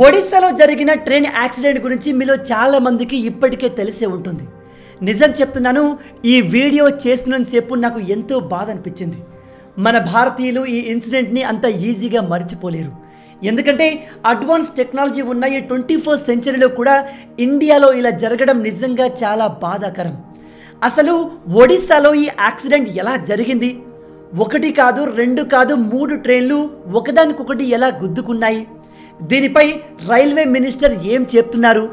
ఒడిశాలో జరిగిన train accident గురించి మీలో చాలా మందికి ఇప్పటికే తెలిసే ఉంటుంది. నిజం చెప్తున్నాను, ఈ వీడియో చేస్తున్నంతసేపు నాకు ఎంతో బాధ అనిపించింది. మన భారతీయులు ఈ ఇన్సిడెంట్ని అంత ఈజీగా మర్చిపోలేరు. ఎందుకంటే అడ్వాన్స్ టెక్నాలజీ ఉన్న ఈ 21st సెంచరీలో కూడా ఇండియాలో ఇలా జరగడం నిజంగా చాలా బాధాకరం. అసలు ఒడిశాలో ఈ యాక్సిడెంట్ ఎలా జరిగింది? ఒకటి కాదు, రెండు కాదు, 3 ట్రైన్లు ఒకదానికొకటి ఎలా గుద్దుకున్నాయి? దీనిపై రైల్వే మినిస్టర్ ఏం చెప్తున్నారు?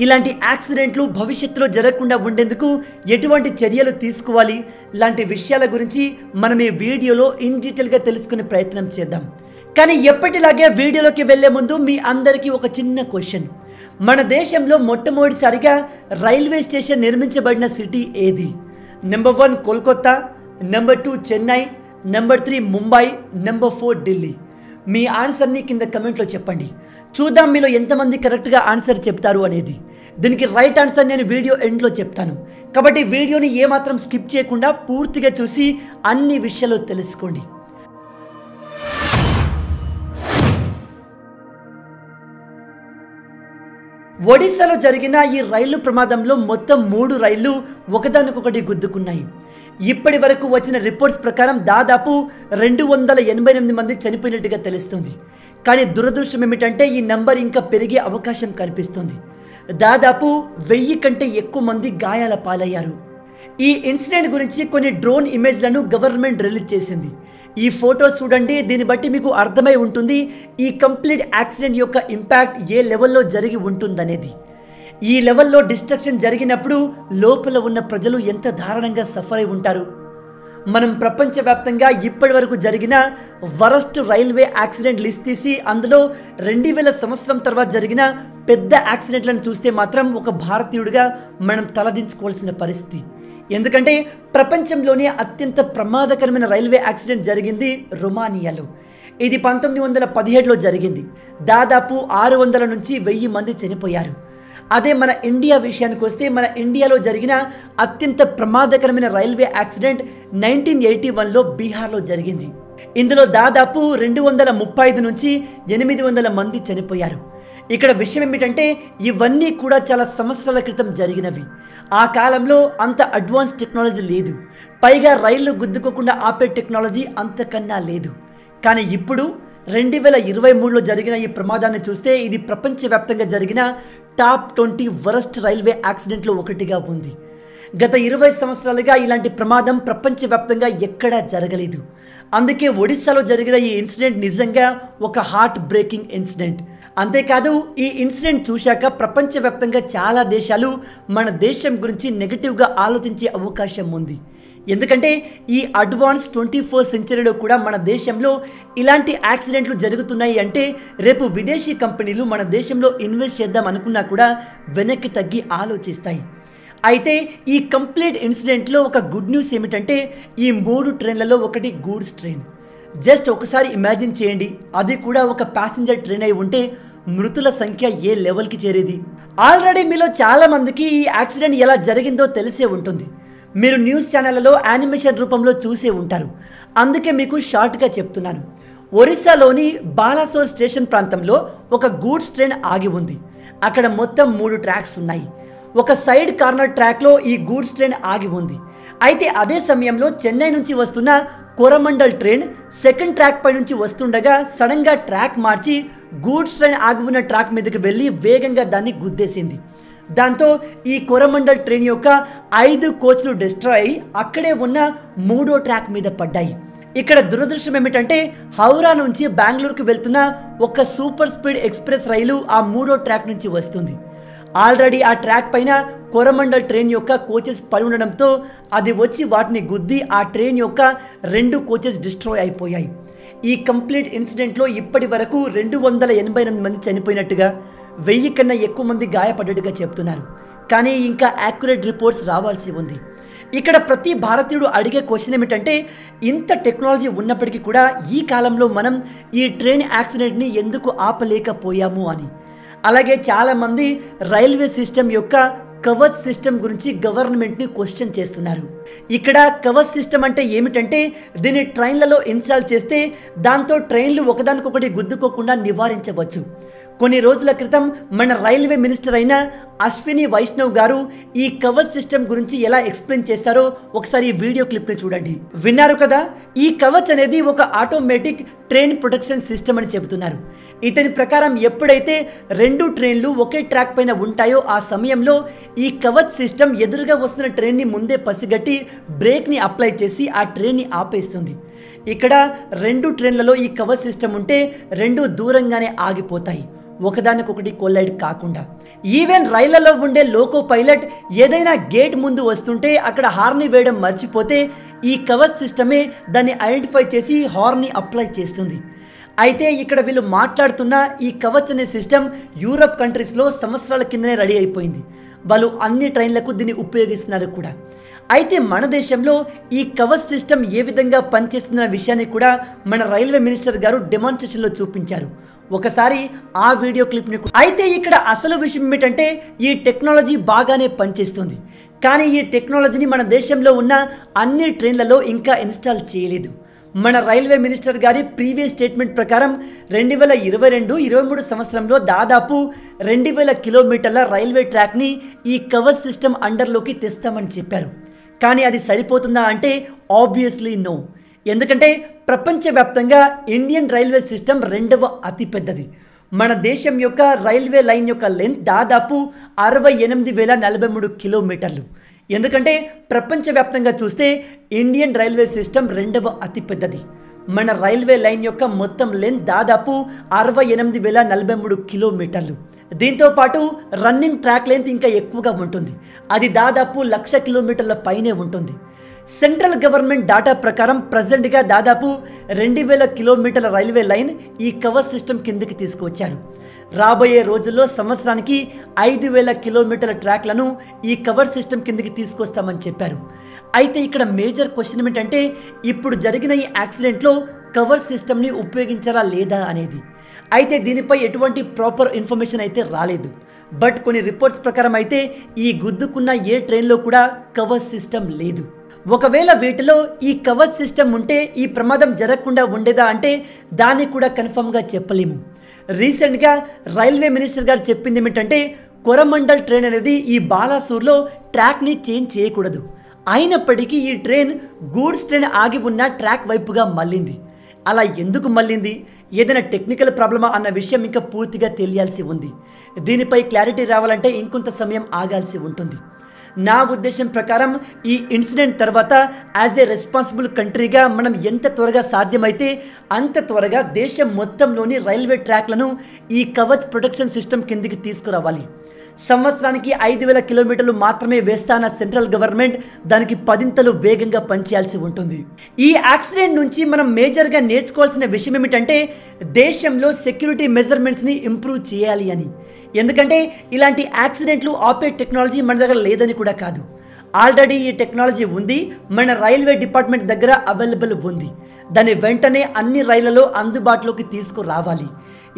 ఇలాంటి యాక్సిడెంట్లు భవిష్యత్తులో జరగకుండా ఉండేందుకు ఎటువంటి చర్యలు తీసుకోవాలి? ఇలాంటి విషయాల గురించి మనం ఈ వీడియోలో ఇన్ డీటెయిల్గా తెలుసుకునే ప్రయత్నం చేద్దాం. కానీ ఎప్పటిలాగే వీడియోలోకి వెళ్లే ముందు మీ అందరికీ ఒక చిన్న క్వశ్చన్. మన దేశంలో మొట్టమొదటిసారిగా రైల్వే స్టేషన్ నిర్మించబడిన సిటీ ఏది? Number 1 Kolkata, number 2 Chennai, number 3 Mumbai, number 4 Delhi. మీ ఆన్సర్ని కింద కమెంట్లో చెప్పండి. చూద్దాం మీలో ఎంతమంది కరెక్ట్గా ఆన్సర్ చెప్తారు అనేది. దీనికి రైట్ ఆన్సర్ నేను వీడియో ఎండ్లో చెప్తాను. కాబట్టి వీడియోని ఏమాత్రం స్కిప్ చేయకుండా పూర్తిగా చూసి అన్ని విషయాలు తెలుసుకోండి. ఒడిశాలో జరిగిన ఈ రైలు ప్రమాదంలో మొత్తం 3 రైళ్లు ఒకదానికొకటి గుద్దుకున్నాయి. ఇప్పటి వరకు వచ్చిన రిపోర్ట్స్ ప్రకారం దాదాపు 288 మంది చనిపోయినట్టుగా తెలుస్తుంది. కానీ దురదృష్టం ఏమిటంటే ఈ నంబర్ ఇంకా పెరిగే అవకాశం కనిపిస్తుంది. దాదాపు 1000 కంటే ఎక్కువ మంది గాయాల పాలయ్యారు. ఈ ఇన్సిడెంట్ గురించి కొన్ని డ్రోన్ ఇమేజ్లను గవర్నమెంట్ రిలీజ్ చేసింది. ఈ ఫోటోస్ చూడండి, దీన్ని బట్టి మీకు అర్థమై ఉంటుంది ఈ కంప్లీట్ యాక్సిడెంట్ యొక్క ఇంపాక్ట్ ఏ లెవెల్లో జరిగి ఉంటుందనేది. ఈ లెవెల్లో డిస్ట్రక్షన్ జరిగినప్పుడు లోపల ఉన్న ప్రజలు ఎంత దారుణంగా సఫర్ అయి ఉంటారు. మనం ప్రపంచవ్యాప్తంగా ఇప్పటి వరకు జరిగిన వరస్ట్ రైల్వే యాక్సిడెంట్ లిస్ట్ తీసి అందులో 2000 సంవత్సరం తర్వాత జరిగిన పెద్ద యాక్సిడెంట్లను చూస్తే మాత్రం ఒక భారతీయుడిగా మనం తలదించుకోవాల్సిన పరిస్థితి. ఎందుకంటే ప్రపంచంలోనే అత్యంత ప్రమాదకరమైన రైల్వే యాక్సిడెంట్ జరిగింది రొమానియాలో. ఇది 1917లో జరిగింది. దాదాపు 600 నుంచి 1000 మంది చనిపోయారు. అదే మన ఇండియా విషయానికి వస్తే మన ఇండియాలో జరిగిన అత్యంత ప్రమాదకరమైన రైల్వే యాక్సిడెంట్ 1981లో బీహార్లో జరిగింది. ఇందులో దాదాపు 235 నుంచి 800 మంది చనిపోయారు. ఇక్కడ విషయం ఏమిటంటే ఇవన్నీ కూడా చాలా సంవత్సరాల క్రితం జరిగినవి. ఆ కాలంలో అంత అడ్వాన్స్ టెక్నాలజీ లేదు. పైగా రైళ్లు గుద్దుకోకుండా ఆపే టెక్నాలజీ అంతకన్నా లేదు. కానీ ఇప్పుడు 2023లో జరిగిన ఈ ప్రమాదాన్ని చూస్తే ఇది ప్రపంచవ్యాప్తంగా జరిగిన టాప్ 20 వరస్ట్ రైల్వే యాక్సిడెంట్లో ఒకటిగా ఉంది. గత 20 సంవత్సరాలుగా ఇలాంటి ప్రమాదం ప్రపంచవ్యాప్తంగా ఎక్కడా జరగలేదు. అందుకే ఒడిశాలో జరిగిన ఈ ఇన్సిడెంట్ నిజంగా ఒక హార్ట్ బ్రేకింగ్ ఇన్సిడెంట్. అంతేకాదు ఈ ఇన్సిడెంట్ చూశాక ప్రపంచవ్యాప్తంగా చాలా దేశాలు మన దేశం గురించి నెగిటివ్గా ఆలోచించే అవకాశం ఉంది. ఎందుకంటే ఈ అడ్వాన్స్ 21st సెంచరీలో కూడా మన దేశంలో ఇలాంటి యాక్సిడెంట్లు జరుగుతున్నాయి అంటే రేపు విదేశీ కంపెనీలు మన దేశంలో ఇన్వెస్ట్ చేద్దాం అనుకున్నా కూడా వెనక్కి తగ్గి ఆలోచిస్తాయి. అయితే ఈ కంప్లీట్ ఇన్సిడెంట్లో ఒక గుడ్ న్యూస్ ఏమిటంటే ఈ 3 ట్రైన్లలో ఒకటి గూడ్స్ ట్రైన్. జస్ట్ ఒకసారి ఇమాజిన్ చేయండి, అది కూడా ఒక ప్యాసింజర్ ట్రైన్ అయి ఉంటే మృతుల సంఖ్య ఏ లెవెల్కి చేరేది. ఆల్రెడీ మీలో చాలా మందికి ఈ యాక్సిడెంట్ ఎలా జరిగిందో తెలిసే ఉంటుంది. మీరు న్యూస్ ఛానళ్లలో యానిమేషన్ రూపంలో చూసే ఉంటారు. అందుకే మీకు షార్ట్గా చెప్తున్నాను. ఒరిస్సాలోని బాలాసోర్ స్టేషన్ ప్రాంతంలో ఒక గూడ్స్ ట్రైన్ ఆగి ఉంది. అక్కడ మొత్తం 3 ట్రాక్స్ ఉన్నాయి. ఒక సైడ్ కార్నర్ ట్రాక్లో ఈ గూడ్స్ ట్రైన్ ఆగి ఉంది. అయితే అదే సమయంలో చెన్నై నుంచి వస్తున్న కోరమండల్ ట్రైన్ సెకండ్ ట్రాక్ పై నుంచి వస్తుండగా సడన్గా ట్రాక్ మార్చి గూడ్స్ ట్రైన్ ఆగి ఉన్న ట్రాక్ మీదకి వెళ్ళి వేగంగా దాన్ని గుద్దేసింది. దాంతో ఈ కోరమండల్ ట్రైన్ యొక్క 5 కోచ్లు డిస్ట్రాయ్ అయి అక్కడే ఉన్న 3వ ట్రాక్ మీద పడ్డాయి. ఇక్కడ దురదృష్టం ఏమిటంటే హౌరా నుంచి బెంగళూరుకు వెళ్తున్న ఒక సూపర్ స్పీడ్ ఎక్స్ప్రెస్ రైలు ఆ 3వ ట్రాక్ నుంచి వస్తుంది. ఆల్రెడీ ఆ ట్రాక్ పైన కోరమండల్ ట్రైన్ యొక్క కోచెస్ పడి ఉండడంతో అది వచ్చి వాటిని గుద్ది ఆ ట్రైన్ యొక్క 2 కోచెస్ డిస్ట్రాయ్ అయిపోయాయి. ఈ కంప్లీట్ ఇన్సిడెంట్లో ఇప్పటి వరకు 288 మంది చనిపోయినట్టుగా, 1000 కన్నా ఎక్కువ మంది గాయపడ్డట్టుగా చెప్తున్నారు. కానీ ఇంకా యాక్యురేట్ రిపోర్ట్స్ రావాల్సి ఉంది. ఇక్కడ ప్రతి భారతీయుడు అడిగే క్వశ్చన్ ఏమిటంటే ఇంత టెక్నాలజీ ఉన్నప్పటికీ కూడా ఈ కాలంలో మనం ఈ ట్రైన్ యాక్సిడెంట్ని ఎందుకు ఆపలేకపోయాము అని. అలాగే చాలామంది రైల్వే సిస్టమ్ యొక్క కవచ్ సిస్టమ్ గురించి గవర్నమెంట్ని క్వశ్చన్ చేస్తున్నారు. ఇక్కడ కవచ్ సిస్టమ్ అంటే ఏమిటంటే దీన్ని ట్రైన్లలో ఇన్స్టాల్ చేస్తే దాంతో ట్రైన్లు ఒకదానికొకటి గుద్దుకోకుండా నివారించవచ్చు. కొన్ని రోజుల క్రితం మన రైల్వే మినిస్టర్ అయిన అశ్విని వైష్ణవ్ గారు ఈ కవచ్ సిస్టమ్ గురించి ఎలా ఎక్స్ప్లెయిన్ చేస్తారో ఒకసారి ఈ వీడియో క్లిప్ని చూడండి. విన్నారు కదా, ఈ కవచ్ అనేది ఒక ఆటోమేటిక్ ట్రైన్ ప్రొటెక్షన్ సిస్టమ్ అని చెబుతున్నారు. ఇతని ప్రకారం ఎప్పుడైతే 2 ట్రైన్లు ఒకే ట్రాక్ పైన ఉంటాయో ఆ సమయంలో ఈ కవచ్ సిస్టమ్ ఎదురుగా వస్తున్న ట్రైన్ని ముందే పసిగట్టి బ్రేక్ని అప్లై చేసి ఆ ట్రైన్ని ఆపేస్తుంది. ఇక్కడ 2 ట్రైన్లలో ఈ కవచ్ సిస్టమ్ ఉంటే 2 దూరంగానే ఆగిపోతాయి, ఒకదానికొకటి కొల్లైడ్ కాకుండా. ఈవెన్ రైళ్లలో ఉండే లోకో పైలట్ ఏదైనా గేట్ ముందు వస్తుంటే అక్కడ హార్ని వేయడం మర్చిపోతే ఈ కవచ్ సిస్టమే దాన్ని ఐడెంటిఫై చేసి హార్ని అప్లై చేస్తుంది. అయితే ఇక్కడ వీళ్ళు మాట్లాడుతున్న ఈ కవచ్ అనే సిస్టమ్ యూరప్ కంట్రీస్లో సంవత్సరాల కిందనే రెడీ అయిపోయింది. వాళ్ళు అన్ని ట్రైన్లకు దీన్ని ఉపయోగిస్తున్నారు కూడా. అయితే మన దేశంలో ఈ కవచ్ సిస్టమ్ ఏ విధంగా పనిచేస్తున్న విషయాన్ని కూడా మన రైల్వే మినిస్టర్ గారు డెమాన్స్ట్రేషన్లో చూపించారు. ఒకసారి ఆ వీడియో క్లిప్ని. అయితే ఇక్కడ అసలు విషయం ఏమిటంటే ఈ టెక్నాలజీ బాగానే పనిచేస్తుంది, కానీ ఈ టెక్నాలజీని మన దేశంలో ఉన్న అన్ని ట్రైన్లలో ఇంకా ఇన్స్టాల్ చేయలేదు. మన రైల్వే మినిస్టర్ గారి ప్రీవియస్ స్టేట్మెంట్ ప్రకారం 2022-23 సంవత్సరంలో దాదాపు 2000 కిలోమీటర్ల రైల్వే ట్రాక్ని ఈ కవచ్ సిస్టమ్ అండర్లోకి తెస్తామని చెప్పారు. కానీ అది సరిపోతుందా అంటే ఆబ్వియస్లీ నో. ఎందుకంటే ప్రపంచవ్యాప్తంగా ఇండియన్ రైల్వే సిస్టమ్ 2వ అతిపెద్దది. మన దేశం యొక్క రైల్వే లైన్ యొక్క లెంత్ దాదాపు 68,043 కిలోమీటర్లు. ఎందుకంటే ప్రపంచవ్యాప్తంగా చూస్తే ఇండియన్ రైల్వే సిస్టమ్ 2వ అతిపెద్దది. మన రైల్వే లైన్ యొక్క మొత్తం లెంత్ దాదాపు 68,043 కిలోమీటర్లు. దీంతో పాటు రన్నింగ్ ట్రాక్ లెంత్ ఇంకా ఎక్కువగా ఉంటుంది, అది దాదాపు 1,00,000 కిలోమీటర్ల పైనే ఉంటుంది. సెంట్రల్ గవర్నమెంట్ డేటా ప్రకారం ప్రజెంట్గా దాదాపు 2,000 కిలోమీటర్ల రైల్వే లైన్ ఈ కవచ్ సిస్టమ్ కిందకి తీసుకువచ్చారు. రాబోయే రోజుల్లో సంవత్సరానికి 5,000 కిలోమీటర్ల ట్రాక్లను ఈ కవచ్ సిస్టమ్ కిందకి తీసుకొస్తామని చెప్పారు. అయితే ఇక్కడ మేజర్ క్వశ్చన్ ఏమిటంటే ఇప్పుడు జరిగిన ఈ యాక్సిడెంట్లో కవచ్ సిస్టమ్ని ఉపయోగించారా లేదా అనేది. అయితే దీనిపై ఎటువంటి ప్రాపర్ ఇన్ఫర్మేషన్ అయితే రాలేదు. బట్ కొన్ని రిపోర్ట్స్ ప్రకారం అయితే ఈ గుద్దుకున్న ఏ ట్రైన్లో కూడా కవచ్ సిస్టమ్ లేదు. ఒకవేళ వీటిలో ఈ కవచ్ సిస్టమ్ ఉంటే ఈ ప్రమాదం జరగకుండా ఉండేదా అంటే దాన్ని కూడా కన్ఫర్మ్గా చెప్పలేము. రీసెంట్గా రైల్వే మినిస్టర్ గారు చెప్పింది ఏమిటంటే కొరమండల్ ట్రైన్ అనేది ఈ బాలాసూర్లో ట్రాక్ని చేంజ్ చేయకూడదు. అయినప్పటికీ ఈ ట్రైన్ గూడ్స్ ట్రైన్ ఆగి ఉన్న ట్రాక్ వైపుగా మళ్ళింది. అలా ఎందుకు మళ్ళింది, ఏదైనా టెక్నికల్ ప్రాబ్లమా అన్న విషయం ఇంకా పూర్తిగా తెలియాల్సి ఉంది. దీనిపై క్లారిటీ రావాలంటే ఇంకొంత సమయం ఆగాల్సి ఉంటుంది. నా ఉద్దేశం ప్రకారం ఈ ఇన్సిడెంట్ తర్వాత యాజ్ ఏ రెస్పాన్సిబుల్ కంట్రీగా మనం ఎంత త్వరగా సాధ్యమైతే అంత త్వరగా దేశం మొత్తంలోని రైల్వే ట్రాక్లను ఈ కవచ్ ప్రొటెక్షన్ సిస్టమ్ కిందికి తీసుకురావాలి. సంవత్సరానికి 5,000 కిలోమీటర్లు మాత్రమే వేస్తాన సెంట్రల్ గవర్నమెంట్ దానికి 10 వేగంగా పనిచేయాల్సి ఉంటుంది. ఈ యాక్సిడెంట్ నుంచి మనం మేజర్గా నేర్చుకోవాల్సిన విషయం ఏమిటంటే దేశంలో సెక్యూరిటీ మెజర్మెంట్స్ని ఇంప్రూవ్ చేయాలి అని. ఎందుకంటే ఇలాంటి యాక్సిడెంట్లు ఆపే టెక్నాలజీ మన దగ్గర లేదని కూడా కాదు, ఆల్రెడీ ఈ టెక్నాలజీ ఉంది, మన రైల్వే డిపార్ట్మెంట్ దగ్గర అవైలబుల్ ఉంది. దాన్ని వెంటనే అన్ని రైళ్లలో అందుబాటులోకి తీసుకురావాలి.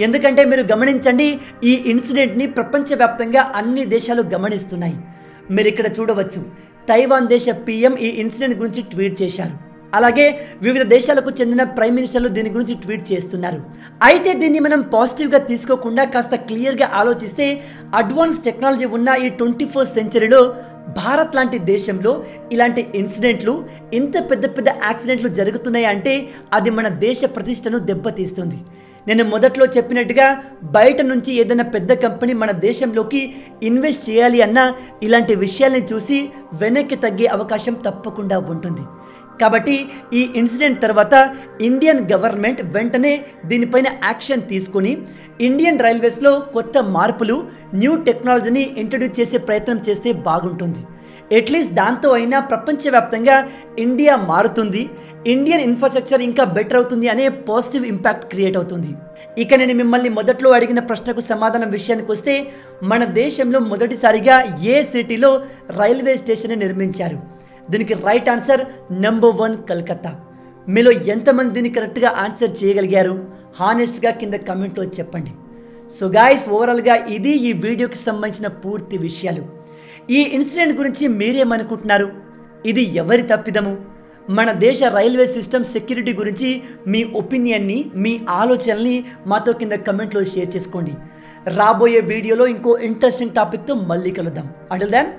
ఎందుకంటే మీరు గమనించండి, ఈ ఇన్సిడెంట్ని ప్రపంచవ్యాప్తంగా అన్ని దేశాలు గమనిస్తున్నాయి. మీరు ఇక్కడ చూడవచ్చు, తైవాన్ దేశ PM ఈ ఇన్సిడెంట్ గురించి ట్వీట్ చేశారు. అలాగే వివిధ దేశాలకు చెందిన ప్రైమ్ మినిస్టర్లు దీని గురించి ట్వీట్ చేస్తున్నారు. అయితే దీన్ని మనం పాజిటివ్గా తీసుకోకుండా కాస్త క్లియర్గా ఆలోచిస్తే అడ్వాన్స్ టెక్నాలజీ ఉన్న ఈ 21st సెంచరీలో భారత్ లాంటి దేశంలో ఇలాంటి ఇన్సిడెంట్లు, ఇంత పెద్ద పెద్ద యాక్సిడెంట్లు జరుగుతున్నాయి అంటే అది మన దేశ ప్రతిష్టను దెబ్బతీస్తుంది. నేను మొదట్లో చెప్పినట్టుగా బయట నుంచి ఏదైనా పెద్ద కంపెనీ మన దేశంలోకి ఇన్వెస్ట్ చేయాలి అన్నా ఇలాంటి విషయాల్ని చూసి వెనక్కి తగ్గే అవకాశం తప్పకుండా ఉంటుంది. కాబట్టి ఈ ఇన్సిడెంట్ తర్వాత ఇండియన్ గవర్నమెంట్ వెంటనే దీనిపైన యాక్షన్ తీసుకొని ఇండియన్ రైల్వేస్లో కొత్త మార్పులు, న్యూ టెక్నాలజీని ఇంట్రడ్యూస్ చేసే ప్రయత్నం చేస్తే బాగుంటుంది. అట్లీస్ట్ దాంతో అయినా ప్రపంచవ్యాప్తంగా ఇండియా మారుతుంది, ఇండియన్ ఇన్ఫ్రాస్ట్రక్చర్ ఇంకా బెటర్ అవుతుంది అనే పాజిటివ్ ఇంపాక్ట్ క్రియేట్ అవుతుంది. ఇక నేను మిమ్మల్ని మొదట్లో అడిగిన ప్రశ్నకు సమాధానం విషయానికి వస్తే మన దేశంలో మొదటిసారిగా ఏ సిటీలో రైల్వే స్టేషన్ నిర్మించారు? దీనికి రైట్ ఆన్సర్ నెంబర్ 1 కలకత్తా. మీలో ఎంతమంది దీన్ని కరెక్ట్గా ఆన్సర్ చేయగలిగారు? హానెస్ట్గా కింద కమెంట్లో చెప్పండి. సో గాయస్, ఓవరాల్గా ఇది ఈ వీడియోకి సంబంధించిన పూర్తి విషయాలు. ఈ ఇన్సిడెంట్ గురించి మీరేమనుకుంటున్నారు? ఇది ఎవరి తప్పిదము? మన దేశ రైల్వే సిస్టమ్ సెక్యూరిటీ గురించి మీ ఒపీనియన్ని, మీ ఆలోచనల్ని మాతో కింద కమెంట్లో షేర్ చేసుకోండి. రాబోయే వీడియోలో ఇంకో ఇంట్రెస్టింగ్ టాపిక్తో మళ్ళీ కలుద్దాం. అంటిల్ దెన్,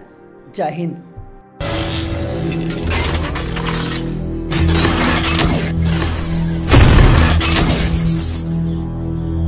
జై హింద్.